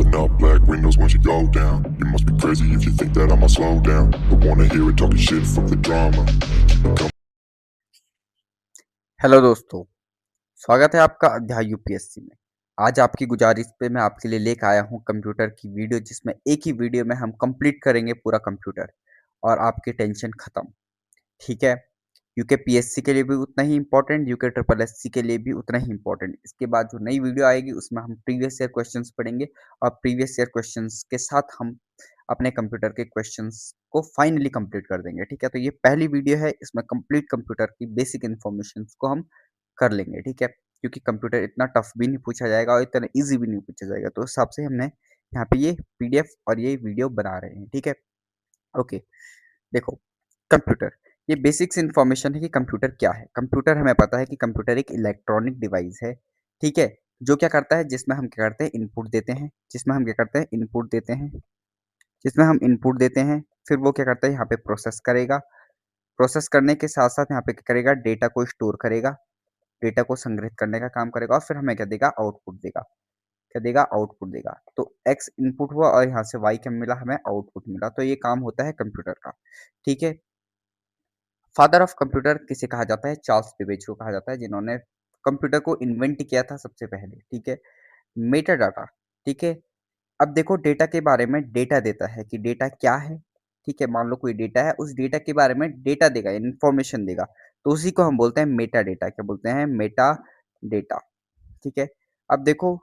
Rolling up black windows once you go down. You must be crazy if you think that I'ma slow down. Don't wanna hear it talking shit, fuck the drama. Keep it coming. Hello दोस्तों, स्वागत है आपका अध्याय UPSC में। आज आपकी गुजारिश पे मैं आपके लिए लेकर आया हूँ कंप्यूटर की वीडियो, जिसमें एक ही वीडियो में हम कंप्लीट करेंगे पूरा कंप्यूटर और आपकी टेंशन खत्म। ठीक है? यूके पीएससी के लिए भी उतना ही इम्पोर्टेंट, यूके ट्रिपल एससी के लिए भी उतना ही इम्पोर्टेंट। इसके बाद जो नई वीडियो आएगी उसमें हम प्रीवियस ईयर क्वेश्चंस पढ़ेंगे और प्रीवियस ईयर क्वेश्चंस के साथ हम अपने कंप्यूटर के क्वेश्चंस को फाइनली कंप्लीट कर देंगे। ठीक है? तो ये पहली वीडियो है, इसमें कंप्लीट कंप्यूटर की बेसिक इन्फॉर्मेशन को हम कर लेंगे। ठीक है? क्योंकि कंप्यूटर इतना टफ भी नहीं पूछा जाएगा और इतना ईजी भी नहीं पूछा जाएगा, तो उस हिसाब से हमने यहाँ पे ये पीडीएफ और ये वीडियो बना रहे हैं। ठीक है? ओके, देखो, कंप्यूटर, ये बेसिक्स इन्फॉर्मेशन है कि कंप्यूटर क्या है। कंप्यूटर हमें पता है कि कंप्यूटर एक इलेक्ट्रॉनिक डिवाइस है। ठीक है? जो क्या करता है, जिसमें हम क्या करते हैं, इनपुट देते हैं, जिसमें हम क्या करते हैं, इनपुट देते हैं, जिसमें हम इनपुट देते हैं, फिर वो क्या करता है, यहाँ पे प्रोसेस करेगा। प्रोसेस करने के साथ साथ यहाँ पे क्या करेगा, डेटा को स्टोर करेगा, डेटा को संग्रहित करने का काम करेगा और फिर हमें क्या देगा, आउटपुट देगा। क्या देगा, आउटपुट देगा। तो एक्स इनपुट हुआ और यहाँ से वाई क्या मिला, हमें आउटपुट मिला। तो ये काम होता है कंप्यूटर का। ठीक है? फादर ऑफ कंप्यूटर किसे कहा जाता है, चार्ल्स बेबेज को कहा जाता है, जिन्होंने कंप्यूटर को इन्वेंट किया था सबसे पहले। ठीक है? Meta data. ठीक है? अब देखो, डेटा के बारे में डेटा देता है कि डेटा क्या है। ठीक है? मान लो कोई डेटा है, उस डेटा के बारे में डेटा देगा, इन्फॉर्मेशन देगा, तो उसी को हम बोलते हैं मेटा डेटा। क्या बोलते हैं, मेटा डेटा। ठीक है? अब देखो,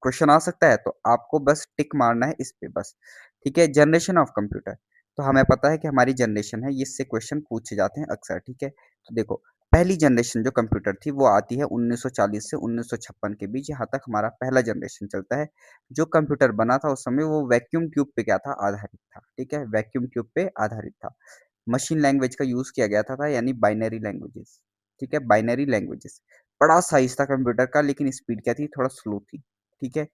क्वेश्चन आ सकता है, तो आपको बस टिक मारना है इस पे बस। ठीक है? जनरेशन ऑफ कंप्यूटर, तो हमें पता है कि हमारी जनरेशन है, इससे क्वेश्चन पूछे जाते हैं अक्सर। ठीक है? तो देखो, पहली जनरेशन जो कंप्यूटर थी वो आती है 1940 से 1956 के बीच, यहाँ तक हमारा पहला जनरेशन चलता है। जो कंप्यूटर बना था उस समय वो वैक्यूम ट्यूब पे क्या था, आधारित था। ठीक है? वैक्यूम ट्यूब पे आधारित था। मशीन लैंग्वेज का यूज किया गया था यानी बाइनरी लैंग्वेजेस। ठीक है? Binary languages. बड़ा साइज था कंप्यूटर का, लेकिन स्पीड क्या थी, थोड़ा स्लो थी। ठीक है?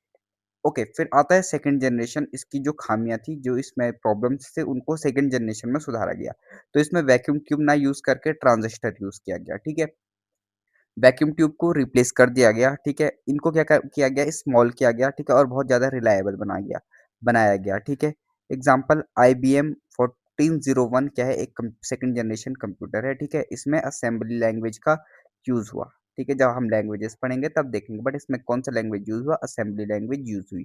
ओके, फिर आता है सेकंड जनरेशन। इसकी जो खामियां थी, जो इसमें प्रॉब्लम्स थे, उनको सेकंड जनरेशन में सुधारा गया। तो इसमें वैक्यूम ट्यूब ना यूज करके ट्रांजिस्टर यूज किया गया। ठीक है? वैक्यूम ट्यूब को रिप्लेस कर दिया गया। ठीक है? इनको किया गया, स्मॉल किया गया। ठीक है? और बहुत ज्यादा रिलायबल बनाया गया। ठीक है? एग्जाम्पल IBM 1401 क्या है, एक सेकंड जनरेशन कंप्यूटर है। ठीक है? इसमें असेंबली लैंग्वेज का यूज हुआ। ठीक है? जब हम लैंग्वेजेस पढ़ेंगे तब देखेंगे, बट इसमें कौन सा लैंग्वेज यूज हुआ, असेंबली लैंग्वेज यूज हुई।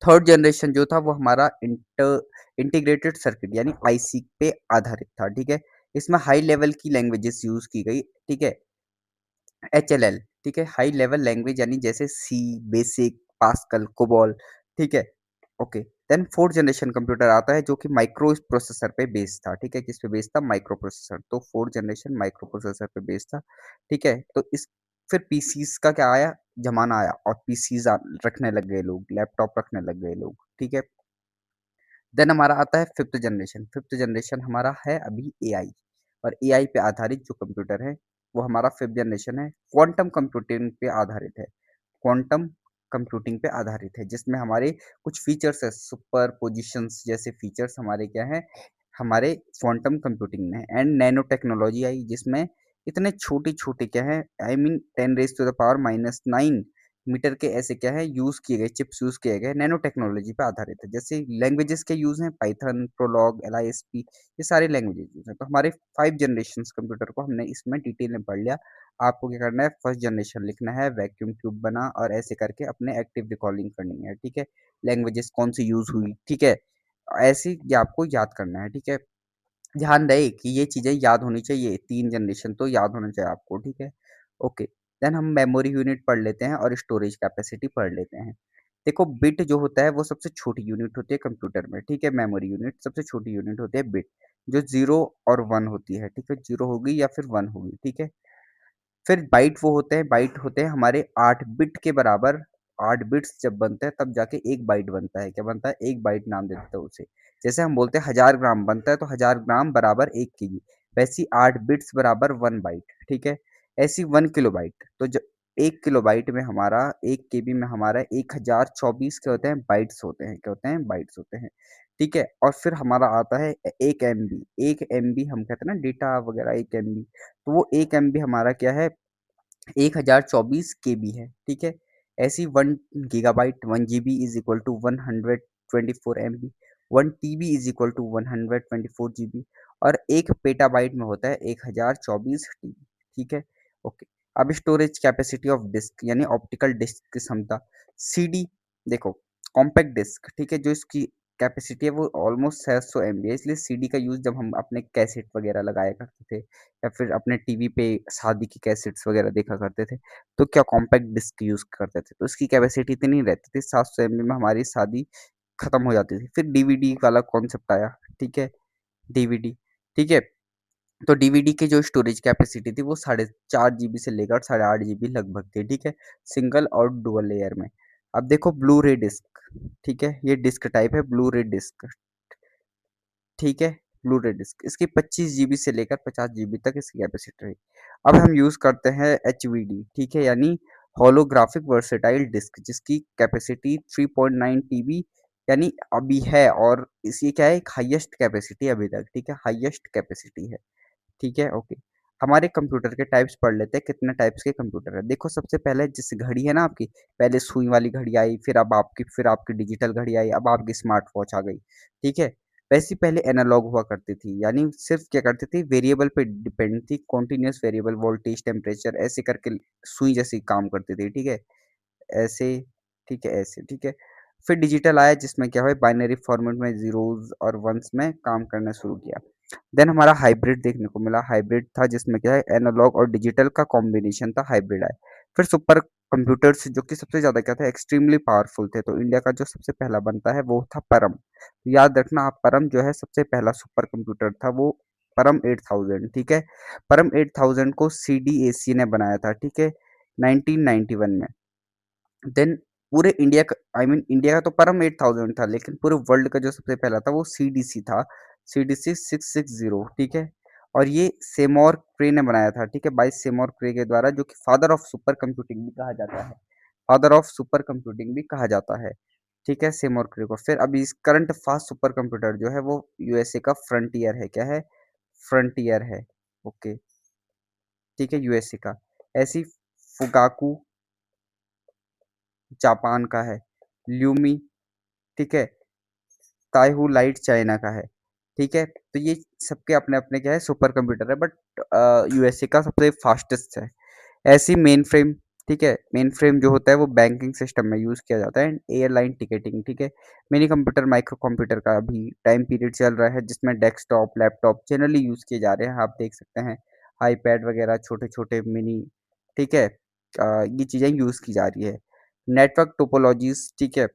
थर्ड जनरेशन जो था वो हमारा इंटीग्रेटेड सर्किट यानी आईसी पे आधारित था। ठीक है? इसमें हाई लेवल की लैंग्वेजेस यूज की गई। ठीक है? HLL। ठीक है? हाई लेवल लैंग्वेज यानी जैसे सी, बेसिक, पास्कल, कोबॉल। ठीक है? Okay, then fourth generation computer आता है जो कि माइक्रो प्रोसेसर पे बेस्ड था। ठीक है? किस पे बेस्ड था, माइक्रो प्रोसेसर। तो फोर्थ जनरेशन माइक्रो प्रोसेसर पे बेस्ड था। ठीक है? तो इस फिर पीसीस का क्या आया, जमाना आया और पीसीस रखने लग गए लोग, लैपटॉप रखने लग गए लोग। ठीक है? देन हमारा आता है फिफ्थ जनरेशन। फिफ्थ जनरेशन हमारा है अभी एआई, और एआई पे आधारित जो कंप्यूटर है वो हमारा फिफ्थ जनरेशन है। क्वांटम कंप्यूटिंग पे आधारित है। क्वांटम कंप्यूटिंग पे आधारित है, जिसमें हमारे कुछ फीचर्स है, सुपर पोजिशंस जैसे फीचर्स हमारे क्या है, हमारे क्वांटम कंप्यूटिंग में है। एंड नैनो टेक्नोलॉजी आई, जिसमें इतने छोटे छोटे क्या है, आई मीन 10⁻⁹ मीटर के ऐसे क्या है यूज किए गए, चिप्स यूज किए गए, नैनो टेक्नोलॉजी पे आधारित है। जैसे लैंग्वेजेस के यूज हैं, पाइथन, प्रोलॉग, LISP, ये सारे लैंग्वेजेस यूज हैं। तो हमारे 5 जनरेशन कंप्यूटर को हमने इसमें डिटेल में पढ़ लिया। आपको क्या करना है, फर्स्ट जनरेशन लिखना है, वैक्यूम ट्यूब बना, और ऐसे करके अपने एक्टिव रिकॉर्डिंग करनी है। ठीक है? लैंग्वेजेस कौन सी यूज हुई। ठीक है? ऐसे ये आपको याद करना है। ठीक है? ध्यान रहे कि ये चीजें याद होनी चाहिए, 3 जनरेशन तो याद होना चाहिए आपको। ठीक है? ओके, देन हम मेमोरी यूनिट पढ़ लेते हैं और स्टोरेज कैपेसिटी पढ़ लेते हैं। देखो, बिट जो होता है वो सबसे छोटी यूनिट होती है कंप्यूटर में। ठीक है? मेमोरी यूनिट सबसे छोटी यूनिट होती है बिट, जो 0 और 1 होती है। ठीक है? 0 होगी या फिर 1 होगी। ठीक है? फिर बाइट वो होते हैं, बाइट होते हैं हमारे 8 बिट के बराबर। 8 बिट्स जब बनते हैं तब जाके एक बाइट बनता है। क्या बनता है, एक बाइट नाम देते हैं उसे। जैसे हम बोलते हैं 1000 ग्राम बनता है, तो 1000 ग्राम बराबर 1 केजी। वैसी 8 बिट्स बराबर 1 बाइट। ठीक है? ऐसी 1 किलोबाइट, तो जो 1 किलोबाइट में हमारा, 1 केबी में हमारा 1024 क्या होते हैं, बाइट्स होते हैं। क्या होते हैं, बाइट्स होते हैं। ठीक है? और फिर हमारा आता है 1 MB। 1 MB हम कहते हैं ना डेटा वगैरह, 1 MB। तो वो 1 MB हमारा क्या है, 1024 केबी है। ठीक है? ऐसी 1 GB 1 GB is equal to 124 MB, 1 TB is equal to 124 GB, और 1 पेटाबाइट में होता है 1024 TB। ठीक है, ओके। अब स्टोरेज कैपेसिटी ऑफ डिस्क यानी ऑप्टिकल डिस्क की क्षमता, सीडी, देखो कॉम्पैक्ट डिस्क, ठीक है, जो इसकी कैपेसिटी है वो ऑलमोस्ट 700 MB है, इसलिए सीडी का यूज़ जब हम अपने कैसेट वगैरह लगाया करते थे या फिर अपने टीवी पे शादी की कैसेट्स वगैरह देखा करते थे, तो क्या कॉम्पैक्ट डिस्क यूज़ करते थे, तो इसकी कैपेसिटी इतनी नहीं रहती थी, 700 MB में हमारी शादी खत्म हो जाती थी। फिर डीवीडी वाला कॉन्सेप्ट आया, ठीक है, डीवीडी, ठीक है। तो डीवीडी की जो स्टोरेज कैपेसिटी थी वो 4.5 GB से लेकर 8.5 GB लगभग थी, ठीक है, सिंगल और डुअल लेयर में। अब देखो ब्लू रे डिस्क, ठीक है, ये डिस्क टाइप है ब्लू रे डिस्क, ठीक है, ब्लू रे डिस्क, इसकी 25 GB से लेकर 50 GB तक इसकी कैपेसिटी रही। अब हम यूज करते हैं एचवीडी, ठीक है, यानी होलोग्राफिक वर्सेटाइल डिस्क, जिसकी कैपेसिटी 3.9 TB यानी अभी है, और इसकी क्या है, एक हाईएस्ट कैपेसिटी अभी तक, ठीक है, हाईएस्ट कैपेसिटी है, ठीक है, ओके। हमारे कंप्यूटर के टाइप्स पढ़ लेते हैं, कितने टाइप्स के कंप्यूटर है। देखो सबसे पहले जिस घड़ी है ना आपकी, पहले सुई वाली घड़ी आई, फिर आपकी डिजिटल घड़ी आई, अब आपकी स्मार्ट वॉच आ गई, ठीक है। वैसे पहले एनालॉग हुआ करती थी, यानी सिर्फ क्या करती थी, वेरिएबल पे डिपेंड थी, कॉन्टिन्यूस वेरिएबल, वोल्टेज, टेम्परेचर, ऐसे करके सुई जैसी काम करती थी, ठीक है, ऐसे, ठीक है, ऐसे, ठीक है। फिर डिजिटल आया जिसमें क्या हुआ, बाइनरी फॉर्मेट में जीरोस और वंस में काम करना शुरू किया। देन हमारा हाइब्रिड देखने को मिला, हाइब्रिड था जिसमें क्या है, एनालॉग और डिजिटल का कॉम्बिनेशन था, हाइब्रिड आया। फिर सुपर कंप्यूटर्स जो कि सबसे ज्यादा क्या था, एक्सट्रीमली पावरफुल थे, तो इंडिया का जो सबसे पहला बनता है वो था परम। तो याद रखना आप, परम जो है सबसे पहला सुपर कंप्यूटर था वो, परम 8000, ठीक है। परम 8000 को सीडीएसी ने बनाया था, ठीक है, 1991 में। देन पूरे इंडिया का, आई मीन इंडिया का तो परम 8000 था, लेकिन पूरे वर्ल्ड का जो सबसे पहला था वो सीडीसी था, सीडीसी 660, ठीक है। और ये सेमोर क्रे ने बनाया था, ठीक है, बाई सेमोर क्रे के द्वारा, जो कि फादर ऑफ सुपर कंप्यूटिंग भी कहा जाता है, फादर ऑफ सुपर कंप्यूटिंग भी कहा जाता है, ठीक है, सेमोर क्रे को। फिर अभी इस करंट फास्ट सुपर कंप्यूटर जो है वो यूएसए का फ्रंटियर है, क्या है, फ्रंटियर है, ओके, ठीक है, यूएसए का। ऐसी फुगाकू जापान का है, ल्यूमी, ठीक है, ताइहू लाइट चाइना का है, ठीक है। तो ये सबके अपने अपने क्या है, सुपर कंप्यूटर है, बट यूएसए का सबसे फास्टेस्ट है। ऐसी मेन फ्रेम, ठीक है, मेन फ्रेम जो होता है वो बैंकिंग सिस्टम में यूज किया जाता है, एयरलाइन टिकटिंग, ठीक है। मिनी कंप्यूटर, माइक्रो कंप्यूटर का अभी टाइम पीरियड चल रहा है, जिसमें डेस्कटॉप, लैपटॉप जनरली यूज किए जा रहे हैं, आप देख सकते हैं, आईपैड वगैरह छोटे छोटे मिनी, ठीक है, ये चीजें यूज की जा रही है। नेटवर्क टोपोलॉजीज, ठीक है,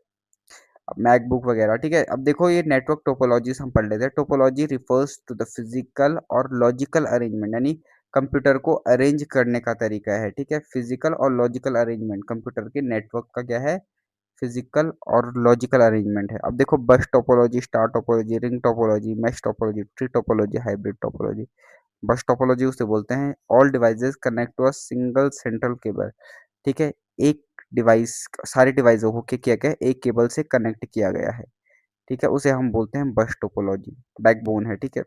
मैकबुक वगैरह, ठीक है। अब देखो ये नेटवर्क टोपोलॉजीज हम पढ़ लेते हैं। Topology refers to the physical और लॉजिकल अरेंजमेंट, यानी कंप्यूटर को अरेंज करने का तरीका है, ठीक है, फिजिकल और लॉजिकल अरेंजमेंट कंप्यूटर के नेटवर्क का क्या है, फिजिकल और लॉजिकल अरेंजमेंट है। अब देखो bus topology, star topology, ring topology, mesh topology, tree topology, hybrid topology. Bus topology उसे बोलते हैं, all devices connect to a single central cable, ठीक है, एक डिवाइस, सारे डिवाइसों को क्या किया गया है, एक केबल से कनेक्ट किया गया है, ठीक है, उसे हम बोलते हैं बस टोपोलॉजी, बैकबोन है, ठीक है,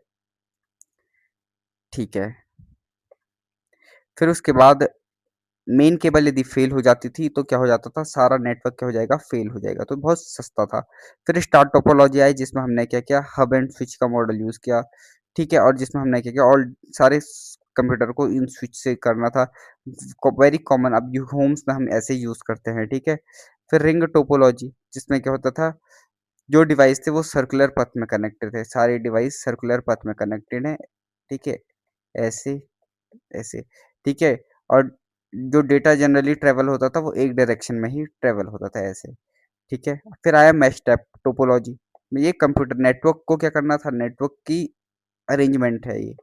ठीक है। फिर उसके बाद मेन केबल यदि फेल हो जाती थी तो क्या हो जाता था, सारा नेटवर्क क्या हो जाएगा, फेल हो जाएगा, तो बहुत सस्ता था। फिर स्टार टोपोलॉजी आई जिसमें हमने क्या किया, हब एंड स्विच का मॉडल यूज किया, ठीक है, और जिसमें हमने क्या किया, ऑल सारे कंप्यूटर को इन स्विच से करना था, वेरी कॉमन, अब होम्स में हम ऐसे यूज करते हैं, ठीक है। फिर रिंग टोपोलॉजी जिसमें क्या होता था, जो डिवाइस थे वो सर्कुलर पथ में कनेक्टेड थे, सारे डिवाइस सर्कुलर पथ में कनेक्टेड है, ठीक है, ऐसे, ऐसे, ठीक है। और जो डेटा जनरली ट्रेवल होता था वो एक डायरेक्शन में ही ट्रेवल होता था, ऐसे, ठीक है। फिर आया मैश टोपोलॉजी, ये कंप्यूटर नेटवर्क को क्या करना था, नेटवर्क की अरेंजमेंट है ये,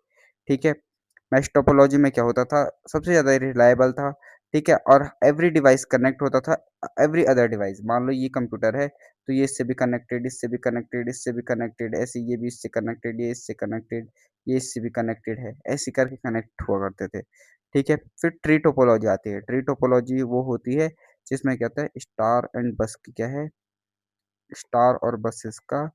ठीक है। मैश टोपोलॉजी में क्या होता था, सबसे ज़्यादा रिलायबल था, ठीक है, और एवरी डिवाइस कनेक्ट होता था, एवरी अदर डिवाइस, मान लो ये कंप्यूटर है तो ये इससे भी कनेक्टेड, इससे भी कनेक्टेड, इससे भी कनेक्टेड, ऐसे ये भी इससे कनेक्टेड, ये इससे कनेक्टेड, ये इससे भी कनेक्टेड है, ऐसे करके कनेक्ट हुआ करते थे, ठीक है। फिर ट्री टोपोलॉजी आती है, ट्री टोपोलॉजी वो होती है जिसमें क्या होता है, स्टार एंड बस की क्या है, स्टार और बसेस का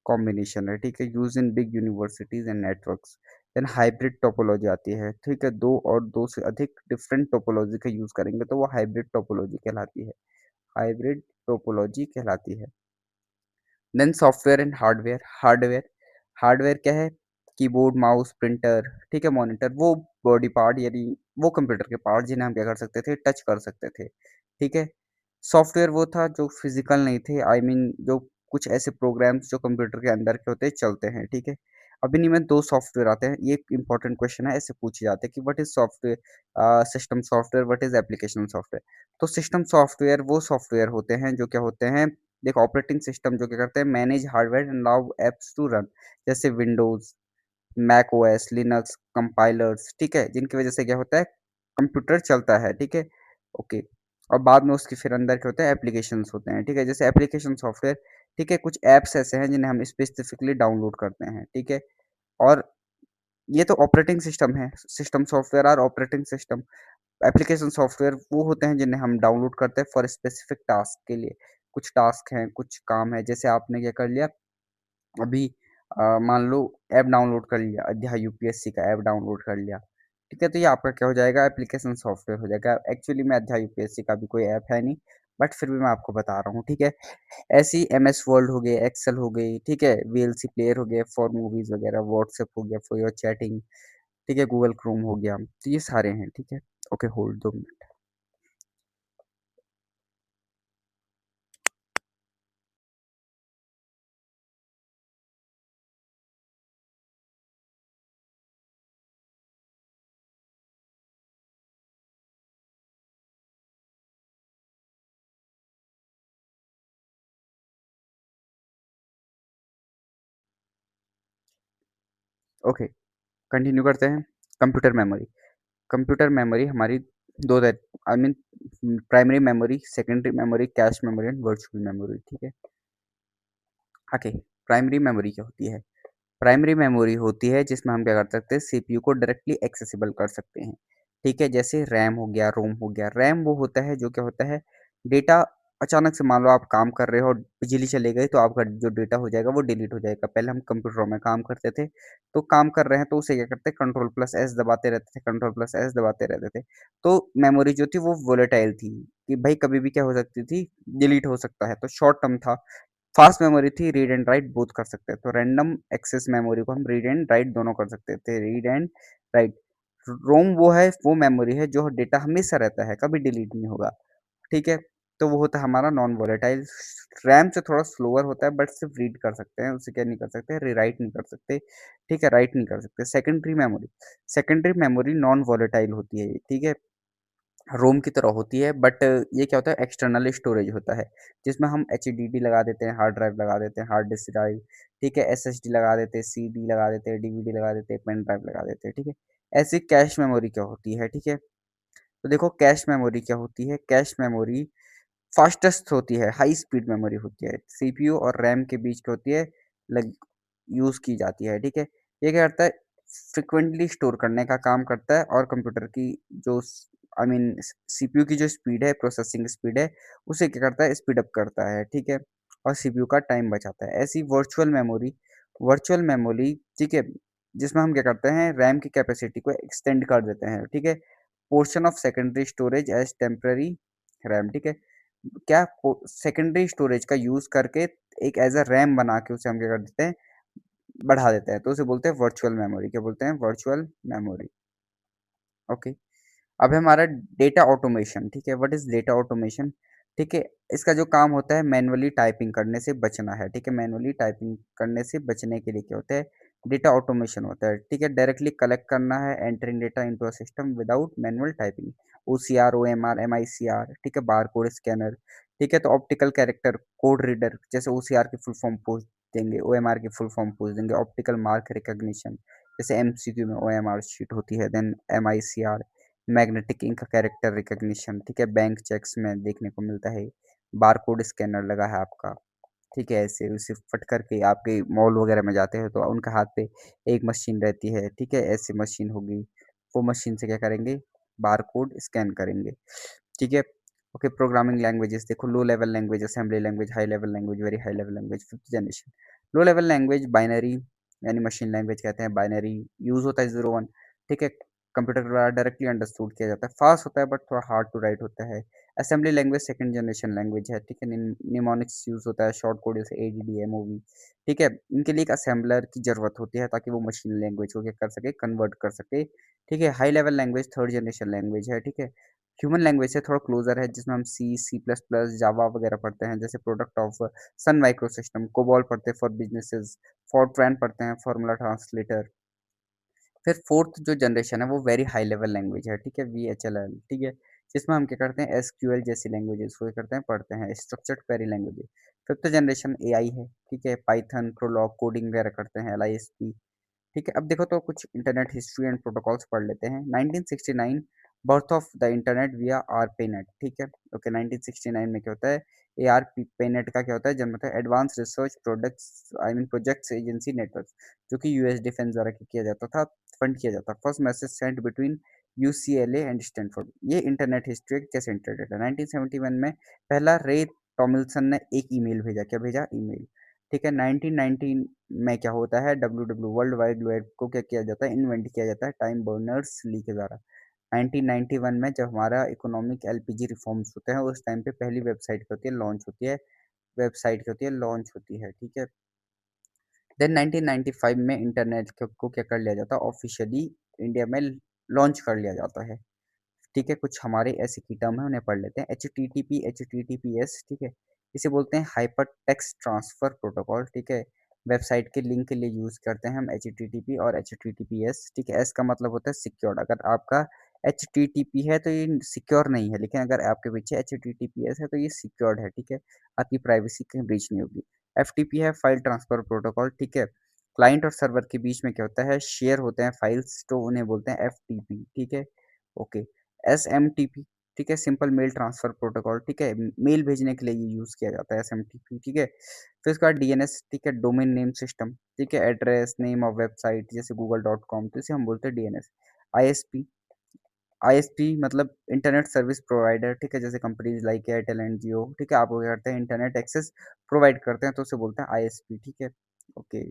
कॉम्बिनेशन है, ठीक है, use in big universities and networks. Then hybrid topology आती है, ठीक है, दो और दो से अधिक डिफरेंट टोपोलॉजी का यूज करेंगे तो वो हाइब्रिड टोपोलॉजी कहलाती है। हाइब्रिड टोपोलॉजी कहलाती है। Then software and hardware. Hardware hardware क्या है? कीबोर्ड, माउस, प्रिंटर, ठीक है, मॉनिटर, वो बॉडी पार्ट यानी वो कंप्यूटर के पार्ट जिन्हें हम क्या कर सकते थे, टच कर सकते थे, ठीक है। सॉफ्टवेयर वो था जो फिजिकल नहीं थे, आई मीन जो कुछ ऐसे प्रोग्राम्स जो कंप्यूटर के अंदर के होते चलते हैं, ठीक है। अब इन्हीं में दो सॉफ्टवेयर आते हैं, ये एक इंपॉर्टेंट क्वेश्चन है, ऐसे पूछे जाते हैं कि what is software, system software, what is application software. तो सिस्टम सॉफ्टवेयर वो सॉफ्टवेयर होते हैं जो क्या होते हैं, देखो ऑपरेटिंग सिस्टम जो क्या करते हैं, manage hardware and allow apps to run, जैसे Windows, Mac OS, Linux, compilers, ठीक है, जिनकी वजह से क्या होता है, कंप्यूटर चलता है, ठीक है। ओके। और बाद में उसके फिर अंदर क्या होता है, एप्लीकेशंस होते हैं, ठीक है, जैसे एप्लीकेशन सॉफ्टवेयर, ठीक है, कुछ ऐप्स ऐसे हैं जिन्हें हम स्पेसिफिकली डाउनलोड करते हैं, ठीक है। और ये तो ऑपरेटिंग सिस्टम है, सिस्टम सॉफ्टवेयर और ऑपरेटिंग सिस्टम। एप्लीकेशन सॉफ्टवेयर वो होते हैं जिन्हें हम डाउनलोड करते हैं फॉर स्पेसिफिक टास्क के लिए। कुछ टास्क हैं, कुछ काम है, जैसे आपने क्या कर लिया अभी, मान लो ऐप डाउनलोड कर लिया, अध्याय यूपीएससी का ऐप डाउनलोड कर लिया, ठीक है, तो ये आपका क्या हो जाएगा, एप्लीकेशन सॉफ्टवेयर हो जाएगा। एक्चुअली में अध्याय यूपीएससी का भी कोई ऐप है नहीं, बट फिर भी मैं आपको बता रहा हूँ, ठीक है। ऐसे ही एमएस वर्ल्ड हो गए, एक्सेल हो गई, ठीक है, वीएलसी प्लेयर हो गया फॉर मूवीज वगैरह, व्हाट्सएप हो गया फॉर योर चैटिंग, ठीक है, गूगल क्रोम हो गया, तो ये सारे हैं, ठीक है। Okay, hold 2 minute. Okay, continue करते हैं। Computer memory. कंप्यूटर मेमोरी हमारी दो I mean primary memory, secondary memory, cache memory and virtual memory, ठीक है। ओके, प्राइमरी मेमोरी क्या होती है? प्राइमरी मेमोरी होती है जिसमें हम क्या कर सकते हैं, सीपीयू को डायरेक्टली एक्सेसिबल कर सकते हैं, ठीक है, जैसे रैम हो गया, रोम हो गया। रैम वो होता है जो क्या होता है, डेटा अचानक से मान लो आप काम कर रहे हो और बिजली चली गई तो आपका जो डेटा हो जाएगा वो डिलीट हो जाएगा। पहले हम कंप्यूटरों में काम करते थे, तो काम कर रहे हैं तो उसे क्या करते हैं, कंट्रोल प्लस एस दबाते रहते थे, कंट्रोल प्लस एस दबाते रहते थे। तो मेमोरी जो थी वो वोलेटाइल थी, कि भाई कभी भी क्या हो सकती थी, डिलीट हो सकता है, तो शॉर्ट टर्म था। फास्ट मेमोरी थी, रीड एंड राइट बोथ कर सकते हैं, तो रैंडम एक्सेस मेमोरी को हम रीड एंड राइट दोनों कर सकते थे, रीड एंड राइट। रोम वो है, वो मेमोरी है जो डेटा हमेशा रहता है, कभी डिलीट नहीं होगा, ठीक है। तो वो होता है हमारा नॉन वोलेटाइल। रैम से थोड़ा स्लोअर होता है, बट सिर्फ रीड कर सकते हैं, उसे क्या नहीं कर सकते, रीराइट नहीं कर सकते, ठीक है, राइट नहीं कर सकते। Secondary memory. Secondary memory non volatile होती है, ठीक है, रोम की तरह होती है, बट ये क्या होता है, एक्सटर्नल स्टोरेज होता है, जिसमें हम एचडीडी लगा देते हैं, हार्ड ड्राइव लगा देते हैं, हार्ड डिस्क ड्राइव, ठीक है, एसएसडी लगा देते हैं, सीडी लगा देते हैं, डीवीडी लगा देते हैं, पेन ड्राइव लगा देते हैं, ठीक है। ऐसी कैश मेमोरी क्या होती है, ठीक है। तो देखो कैश मेमोरी क्या होती है, कैश मेमोरी फास्टेस्ट होती है, हाई स्पीड मेमोरी होती है, सीपीयू और रैम के बीच की होती है, लग यूज की जाती है, ठीक है। ये क्या करता है, फ्रिक्वेंटली स्टोर करने का काम करता है, और कंप्यूटर की जो आई मीन सीपीयू की जो स्पीड है, प्रोसेसिंग स्पीड है, उसे क्या करता है, स्पीड अप करता है, ठीक है, और सीपीयू का टाइम बचाता है। ऐसी वर्चुअल मेमोरी, वर्चुअल मेमोरी, ठीक है, जिसमें हम क्या करते हैं, रैम की कैपेसिटी को एक्सटेंड कर देते हैं, ठीक है, portion of secondary storage as temporary RAM, ठीक है, क्या सेकेंडरी स्टोरेज का यूज करके एक एज अ रैम बना के उसे हम क्या कर देते हैं, बढ़ा देते हैं, तो उसे बोलते हैं वर्चुअल मेमोरी। क्या बोलते हैं, वर्चुअल मेमोरी। ओके। अब है हमारा डेटा ऑटोमेशन, ठीक है, व्हाट इज डेटा ऑटोमेशन, ठीक है। इसका जो काम होता है, मैनुअली टाइपिंग करने से बचना है, ठीक है, मैनुअली टाइपिंग करने से बचने के लिए क्या होता है, डेटा ऑटोमेशन होता है, ठीक है, डायरेक्टली कलेक्ट करना है, entering data into a system without manual typing, OCR, OMR, MICR, ठीक है, बार कोड स्कैनर, ठीक है। तो ऑप्टिकल कैरेक्टर कोड रीडर, जैसे ओसीआर की फुल फॉर्म पूछ देंगे, ओएमआर की फुल फॉर्म पूछ देंगे, ऑप्टिकल मार्क रिकॉग्निशन, जैसे एमसीक्यू में ओएमआर शीट होती है, then MICR, magnetic ink character recognition, ठीक है, बैंक चेक्स में देखने को मिलता है, बारकोड स्कैनर लगा है आपका, ठीक है, ऐसे उसे फट करके आपके मॉल वगैरह में जाते हैं तो उनका हाथ पे एक मशीन रहती है, ठीक है, ऐसी मशीन होगी, वो मशीन से क्या करेंगे, बारकोड स्कैन करेंगे, ठीक है। ओके, प्रोग्रामिंग लैंग्वेजेस देखो, low level language, assembly language, high level language, very high level language, fifth generation. Low level language binary यानी मशीन लैंग्वेज कहते हैं, बाइनरी यूज होता है 0 1, ठीक है, कंप्यूटर के द्वारा डायरेक्टली अंडरस्टूड किया जाता है, फास्ट होता है बट थोड़ा हार्ड टू राइट होता है। Assembly language second generation language है, ठीक है। निमोनिक्स यूज़ होता है, शॉर्ट कोड जैसे एडीडी, एमओवी, ठीक है। इनके लिए एक असेंबलर की ज़रूरत होती है ताकि वो मशीन लैंग्वेज को क्या कर सके, कन्वर्ट कर सके, ठीक है। High level language third generation language है, ठीक है। ह्यूमन लैंग्वेज से थोड़ा क्लोज़र है जिसमें हम सी, सी प्लस प्लस, जावा वगैरह पढ़ते हैं, जैसे product of Sun Micro System, COBOL पढ़ते हैं फॉर बिजनेसेस, फॉरट्रैन पढ़ते हैं, फार्मूला ट्रांसलेटर। फिर फोर्थ जो जनरेशन है वो वेरी हाई लेवल लैंग्वेज है, ठीक है, वीएचएलएल, ठीक है, जिसमें हम क्या करते हैं एसक्यूएल जैसी लैंग्वेजेस को क्या करते हैं पढ़ते हैं, structured query languages. Fifth generation AI है, ठीक है, पाइथन, प्रोलॉग, कोडिंग वगैरह करते हैं, एलआईएसपी, ठीक है। अब देखो तो कुछ इंटरनेट हिस्ट्री एंड प्रोटोकॉल्स पढ़ लेते हैं। 1969 बर्थ ऑफ द इंटरनेट विया आरपेनेट, ठीक है। ओके, 1969 में क्या होता है, पेनेट का क्या होता है, जन्म होता है advance research products I mean projects agency network, जो कि यूएस डिफेंस द्वारा किया जाता था, फंड किया जाता। First message sent between UCLA and Stanford. ये इंटरनेट हिस्ट्री कैसे इंटरनेट है। 1971 में पहला रे टॉमिल्सन ने एक ईमेल भेजा, क्या भेजा, ईमेल, ठीक है। 1919 में क्या होता है, W W world wide web को क्या किया जाता है, इन्वेंट किया जाता है टाइम बर्नर्स ली के द्वारा। 1991 में जब हमारा इकोनॉमिक एलपीजी रिफॉर्म्स होते हैं उस टाइम पे पहली वेबसाइट होती है लॉन्च होती है, वेबसाइट होती है लॉन्च होती है, ठीक है। देन 1995 में इंटरनेट को क्या कर लिया जाता है, ऑफिशियली इंडिया में लॉन्च कर लिया जाता है, ठीक है। कुछ हमारे ऐसे की टर्म है उन्हें पढ़ लेते हैं। H T T P, H T T P S, ठीक है, इसे बोलते हैं हाइपर टेक्स्ट ट्रांसफर प्रोटोकॉल, ठीक है। वेबसाइट के लिंक के लिए यूज करते हैं हम एच टी टी पी और H T T P S, ठीक है। एस का मतलब होता है सिक्योर्ड। अगर आपका एच टी टी पी है तो ये सिक्योर नहीं है, लेकिन अगर आपके पीछे H T T P S है तो ये सिक्योर्ड है, ठीक है। आपकी प्राइवेसी कहीं ब्रीच नहीं होगी। एफ टी पी है फाइल ट्रांसफर प्रोटोकॉल, ठीक है। क्लाइंट और सर्वर के बीच में क्या होता है, शेयर होते हैं फाइल्स, तो उन्हें बोलते हैं एफ टी पी, ठीक है। ओके, एसएमटीपी, ठीक है, सिंपल मेल ट्रांसफर प्रोटोकॉल, ठीक है, मेल भेजने के लिए ये यूज़ किया जाता है एसएमटीपी, ठीक है। फिर उसके बाद डीएनएस, ठीक है, डोमेन नेम सिस्टम, ठीक है, एड्रेस नेम ऑफ वेबसाइट जैसे गूगल.com, तो इसे हम बोलते हैं डीएनएस। आईएसपी, आईएसपी मतलब इंटरनेट सर्विस प्रोवाइडर, ठीक है, जैसे कंपनीज लाइक एयरटेल एंड जियो, ठीक है, आप वो क्या करते हैं इंटरनेट एक्सेस प्रोवाइड करते हैं तो उसे बोलते हैं आईएसपी, ठीक है। ओके,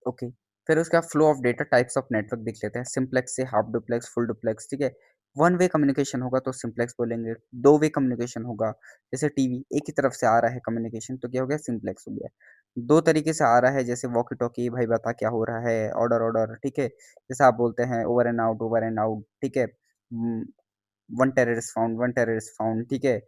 ओके, फिर उसका flow of data types of network देख लेते हैं। सिंप्लेक्स से हाफ डुप्लेक्स, फुल डुप्लेक्स, ठीक है। वन वे कम्युनिकेशन होगा तो सिंप्लेक्स बोलेंगे। दो वे कम्युनिकेशन होगा, जैसे टीवी एक ही तरफ से आ रहा है कम्युनिकेशन तो क्या हो गया, सिंप्लेक्स हो गया। दो तरीके से आ रहा है, जैसे वॉकी टॉकी, भाई बता क्या हो रहा है, ऑर्डर ऑर्डर, ठीक है, जैसे आप बोलते हैं over and out, over and out, ठीक है। One terrorist found, one terrorist found, ठीक है,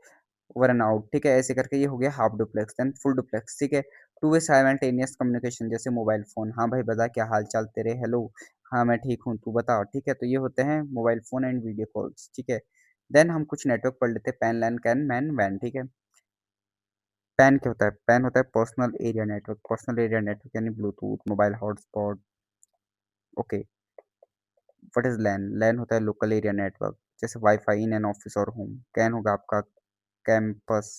ओवर एंड आउट, ठीक है, ऐसे करके ये हो गया half duplex. Then full duplex, ठीक है, टू वे साइमल्टेनियस कम्युनिकेशन, जैसे मोबाइल फोन, हाँ भाई बता क्या हाल चाल तेरे, हेलो, हाँ मैं ठीक हूँ तू बता, ठीक है, तो ये होते हैं mobile phone and video calls, ठीक है। देन हम कुछ नेटवर्क पढ़ लेते हैं, पैन लैन कैन मैन वैन, ठीक है। पैन क्या होता है, पैन होता है personal area network, personal area network यानी Bluetooth, mobile hotspot, okay. What is LAN, LAN होता है लोकल एरिया नेटवर्क, जैसे वाईफाई इन एन ऑफिस और होम। कैन होगा आपका कैंपस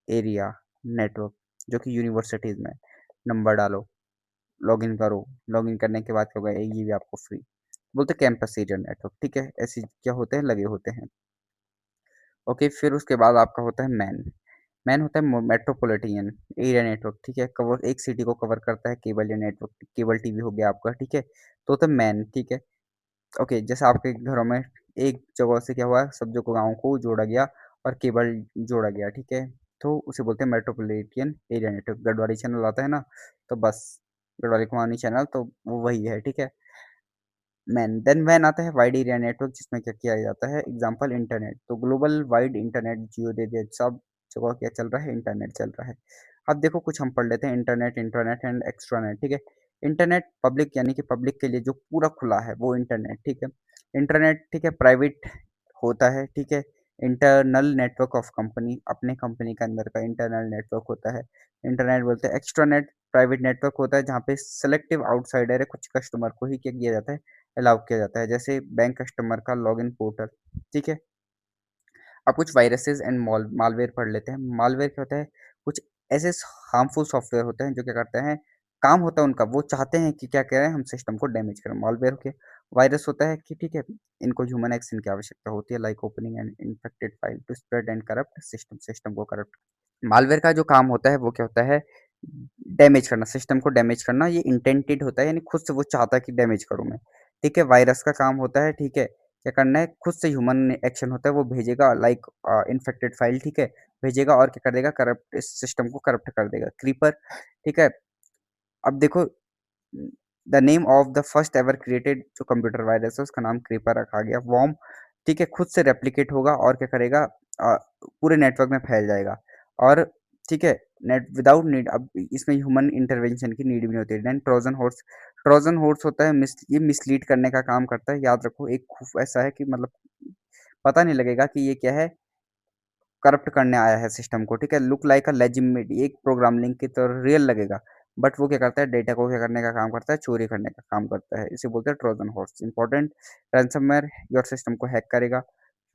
एरिया नेटवर्क, जो कि यूनिवर्सिटीज़ में। नंबर डालो, लॉगिन करो, लॉगिन करने के बाद क्या होगा, ये भी आपको फ्री, बोलते हैं कैंपस एरिया नेटवर्क, ठीक है। ऐसे क्या होते हैं, लगे होते हैं। ओके, फिर उसके बाद आपका होता है मैन। मैन होता है मेट्रोपॉलिटन एरिया नेटवर्क, ठीक है, कवर एक सिटी को कवर करता है, केबल या नेटवर्क, केबल टीवी हो गया आपका, ठीक है, तो होता है मैन, ठीक है। ओके, जैसे आपके घरों में एक जगह से क्या हुआ, सब जो गाँव को जोड़ा गया और केबल जोड़ा गया, ठीक है, तो उसे बोलते हैं metropolitan area network. Garhwali channel आता है ना, तो बस गढ़वाली कुमाऊनी चैनल तो वो वही है, ठीक है। मैन देन वैन आता है वाइड एरिया नेटवर्क, जिसमें क्या किया जाता है, एग्जांपल इंटरनेट, तो ग्लोबल वाइड इंटरनेट, जियो दे दिया, सब जगह क्या चल रहा है, इंटरनेट चल रहा है। अब देखो कुछ हम पढ़ लेते हैं, इंटरनेट, इंटरनेट एंड एक्स्ट्रानेट, ठीक है। इंटरनेट पब्लिक यानी कि पब्लिक के लिए जो पूरा खुला है वो इंटरनेट, ठीक है। इंटरनेट, ठीक है, प्राइवेट होता है, ठीक है। इंटरनल नेटवर्क ऑफ कंपनी, अपने कंपनी के अंदर का इंटरनल नेटवर्क होता है, इंटरनेट बोलते हैं। एक्स्ट्रानेट प्राइवेट नेटवर्क होता है जहाँ पे सेलेक्टिव आउटसाइडर है, कुछ कस्टमर को ही क्या किया जाता है, अलाउ किया जाता है, जैसे बैंक कस्टमर का लॉगिन पोर्टल, ठीक है। अब कुछ वायरसेस एंड मालवेयर पढ़ लेते हैं। मालवेयर क्या होता है, कुछ ऐसे हार्मफुल सॉफ्टवेयर होते हैं जो क्या करते हैं, काम होता है उनका, वो चाहते हैं कि क्या करें, हम सिस्टम को डैमेज करें, मालवेयर के। वायरस होता है कि ठीक है, इनको ह्यूमन एक्शन की आवश्यकता होती है, like opening and infected file to spread and corrupt system, system को करप्ट। मालवेयर का जो काम होता है वो क्या होता है, डैमेज करना, सिस्टम को डैमेज करना, ये इंटेंटेड होता है, यानी खुद से वो चाहता है कि डैमेज करूँ मैं, ठीक है। वायरस का काम होता है, ठीक है, क्या करना है, खुद से ह्यूमन एक्शन होता है, वो भेजेगा लाइक इन्फेक्टेड फाइल, ठीक है, भेजेगा और क्या कर देगा, करप्ट इस सिस्टम को करप्ट कर देगा, क्रीपर, ठीक है। अब देखो, the name of the first ever created जो कंप्यूटर वायरस है उसका नाम क्रीपर रखा गया, वॉर्म, ठीक है, खुद से रेप्लिकेट होगा और क्या करेगा, पूरे नेटवर्क में फैल जाएगा, और ठीक है, नेट विदाउट नीड, अब इसमें ह्यूमन इंटरवेंशन की नीड भी नहीं होती है। देन ट्रोजन हॉर्स होता है, ये मिसलीड करने का काम करता है, याद रखो, एक खूफ ऐसा है कि मतलब पता नहीं लगेगा कि ये क्या है, करप्ट करने आया है सिस्टम को, ठीक है, लुक लाइक अ लेजिटिमेट, एक प्रोग्राम लिंक की तरह रियल लगेगा, बट वो क्या करता है, डेटा को क्या करने का काम करता है, चोरी करने का काम करता है, इसे बोलते हैं Trojan horse. Important, ransomware your system को हैक करेगा,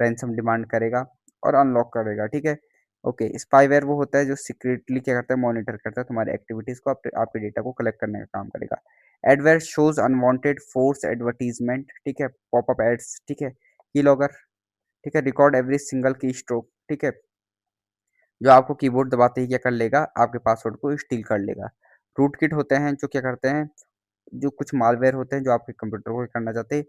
रैंसम डिमांड करेगा और अनलॉक करेगा, ठीक है। ओके, स्पाईवेयर वो होता है जो सीक्रेटली क्या करता है, मॉनिटर करता है तुम्हारी एक्टिविटीज को, आपके डेटा को कलेक्ट करने का काम करेगा। Adware shows unwanted force advertisement, ठीक है, पॉपअप एड्स, ठीक है, कीलॉगर, ठीक है, रिकॉर्ड एवरी सिंगल की स्ट्रोक, ठीक है, जो आपको कीबोर्ड दबाते ही क्या कर लेगा, आपके पासवर्ड को स्टील कर लेगा। रूट किट होते हैं जो क्या करते हैं, जो कुछ मालवेयर होते हैं जो आपके कंप्यूटर को करना चाहते हैं,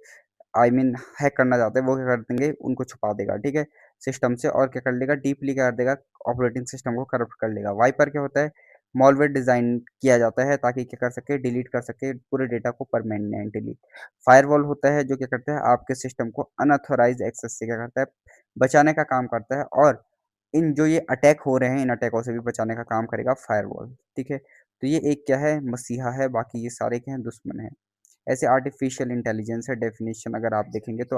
आई मीन हैक करना चाहते हैं, वो क्या कर देंगे, उनको छुपा देगा, ठीक है, सिस्टम से, और क्या कर लेगा, डीपली क्या कर देगा, ऑपरेटिंग सिस्टम को करप्ट कर लेगा। वाइपर क्या होता है, मॉलवेयर डिजाइन किया जाता है ताकि क्या कर सके, डिलीट कर सके पूरे डेटा को परमानेंटली। फायरवॉल होता है जो क्या करता है, आपके सिस्टम को अनऑथोराइज एक्सेस से क्या करता है, बचाने का काम करता है, और इन जो ये अटैक हो रहे हैं, इन अटैकों से भी बचाने का काम करेगा फायरवॉल, ठीक है। तो ये एक क्या है, मसीहा है, बाकी ये सारे क्या हैं, दुश्मन हैं। ऐसे आर्टिफिशियल इंटेलिजेंस है, डेफिनेशन अगर आप देखेंगे तो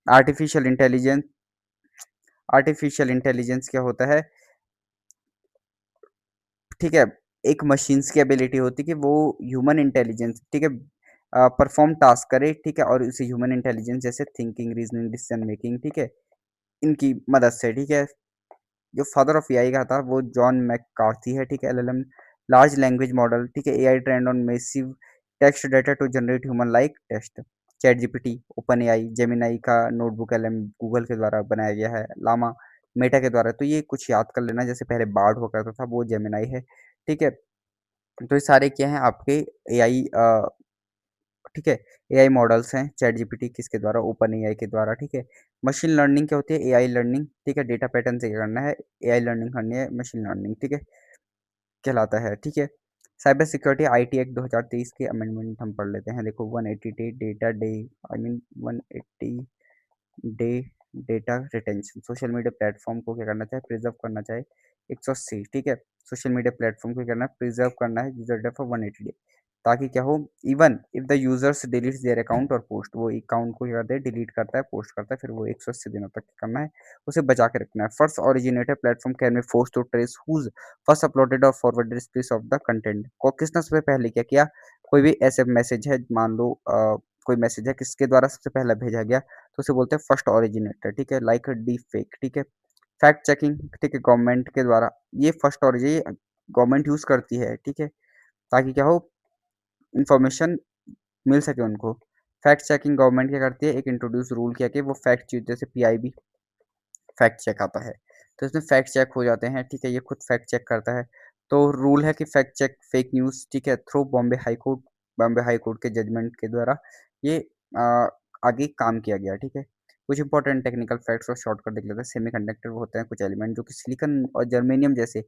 आर्टिफिशियल इंटेलिजेंस आर्टिफिशियल इंटेलिजेंस क्या होता है, ठीक है, एक मशीन्स की एबिलिटी होती है कि वो ह्यूमन इंटेलिजेंस, ठीक है, परफॉर्म टास्क करे, ठीक है, और इसे ह्यूमन इंटेलिजेंस जैसे थिंकिंग, रीजनिंग, डिसीजन मेकिंग, ठीक है, इनकी मदद से, ठीक है। जो फादर ऑफ एआई का था वो जॉन मैककार्थी है, ठीक है, एलएलएम, लार्ज लैंग्वेज मॉडल, ठीक है, AI trained on massive text data to generate human like text. ChatGPT, OpenAI, Gemini का नोटबुक एलएम गूगल के द्वारा बनाया गया है, लामा मेटा के द्वारा, तो ये कुछ याद कर लेना, जैसे पहले बार्ड हुआ करता था वो जेमिनाई है, ठीक है। तो ये सारे क्या हैं, आपके एआई, ठीक है, एआई मॉडल्स हैं, चैट जीपीटी किसके द्वारा, ओपन एआई के द्वारा, ठीक है। मशीन लर्निंग क्या होती है, एआई लर्निंग, ठीक है, डेटा पैटर्न से क्या करना है, एआई लर्निंग करनी है, मशीन लर्निंग, ठीक है, कहलाता है, ठीक है। साइबर सिक्योरिटी आईटी एक्ट 2023 के अमेंडमेंट हम पढ़ लेते हैं, देखो 180 day data day, I mean 180 day data retention, social media platform को क्या करना चाहिए, प्रिजर्व करना चाहिए 180, ठीक है, सोशल मीडिया प्लेटफॉर्म को क्या करना है, प्रिजर्व करना है यूजर डेटा फॉर 180 डे, ताकि क्या हो, even if the users deletes their account और पोस्ट, वो अकाउंट को क्या करता है, डिलीट करता है, पोस्ट करता है, फिर वो 180 दिनों तक क्या करना है, उसे बचा के रखना है। First originator platform can be force to trace whose first uploaded और forwarded piece of the content, को किसने सबसे पहले क्या किया, कोई भी ऐसे मैसेज है, मान लो कोई मैसेज है किसके द्वारा सबसे पहले भेजा गया, तो उसे बोलते हैं फर्स्ट ओरिजिनेटर, ठीक है, लाइक डीप फेक, ठीक है। फैक्ट चेकिंग, ठीक है, गवर्नमेंट के द्वारा, ये फर्स्ट ओरिजिन गवर्नमेंट यूज करती है, ठीक है, ताकि क्या हो, इंफॉर्मेशन मिल सके उनको। फैक्ट चेकिंग गवर्नमेंट क्या करती है, एक इंट्रोड्यूस रूल किया कि वो फैक्ट चीज, जैसे पीआईबी फैक्ट चेक आता है, तो इसमें फैक्ट चेक हो जाते हैं, ठीक है, ये खुद फैक्ट चेक करता है। तो रूल है कि फैक्ट चेक फेक न्यूज़, ठीक है, थ्रू बॉम्बे हाई कोर्ट के जजमेंट के द्वारा ये आ, आगे काम किया गया, ठीक है। कुछ इंपॉर्टेंट टेक्निकल फैक्ट्स और शॉर्टकट देख लेते हैं। सेमीकंडक्टर होते हैं कुछ एलिमेंट जो कि सिलिकॉन और जर्मेनियम जैसे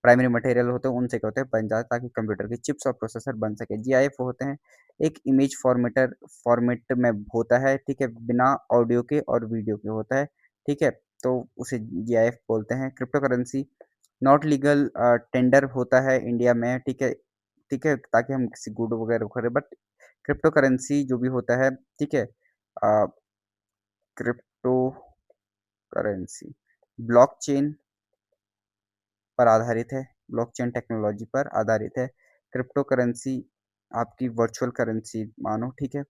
प्राइमरी मटेरियल होते हैं, उनसे क्या होते हैं, बन जाते ताकि कंप्यूटर के चिप्स और प्रोसेसर बन सके। जीआईएफ होते हैं एक इमेज फॉर्मेट में होता है, ठीक है, बिना ऑडियो के और वीडियो के होता है, ठीक है, तो उसे जीआईएफ बोलते हैं। Crypto currency not legal tender होता है इंडिया में, ठीक है, ठीक है, ताकि हम किसी गुड वगैरह करें, बट क्रिप्टो करेंसी जो भी होता है, ठीक है, क्रिप्टो करेंसी ब्लॉकचेन पर आधारित है, ब्लॉकचेन टेक्नोलॉजी पर आधारित है। क्रिप्टो करेंसी आपकी वर्चुअल करेंसी मानो, ठीक है,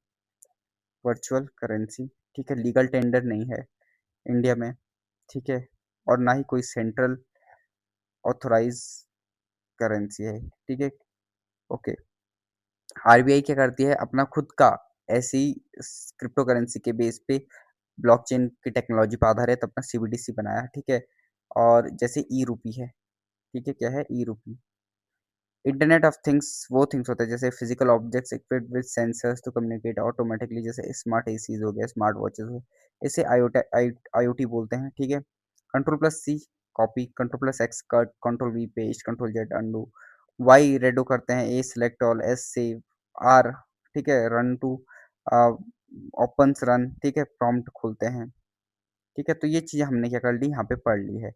वर्चुअल करेंसी, ठीक है, लीगल टेंडर नहीं है इंडिया में, ठीक है, और ना ही कोई सेंट्रल ऑथोराइज करेंसी है, ठीक है, ओके। आरबीआई क्या करती है, अपना खुद का ऐसी क्रिप्टो करेंसी के बेस पे ब्लॉकचेन की टेक्नोलॉजी पर आधारित अपना सीबीडीसी बनाया, ठीक है, और जैसे ई रूपी है, ठीक है, क्या है e rupee, internet of things वो थिंग्स होते हैं जैसे physical objects equipped with sensors to communicate automatically, जैसे स्मार्ट एसीज हो गया, स्मार्ट वॉचेस हो गए, इसे आईओटी बोलते हैं। ठीक है। Control plus C copy, control plus X cut, control V paste, control Z undo, Y redo करते हैं, A select all, S save, R ठीक है रन टू ओपन रन, ठीक है प्रॉम्प्ट खोलते हैं। ठीक है, तो ये चीज़ हमने क्या कर ली, यहाँ पे पढ़ ली है।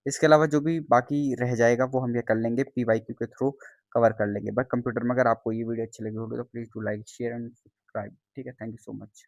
इसके अलावा जो भी बाकी रह जाएगा वो हम ये कर लेंगे, पीवाईक्यू के थ्रू कवर कर लेंगे। बट कंप्यूटर में अगर आपको ये वीडियो अच्छी लगी होगी तो please do like share and subscribe. ठीक है, थैंक यू सो मच।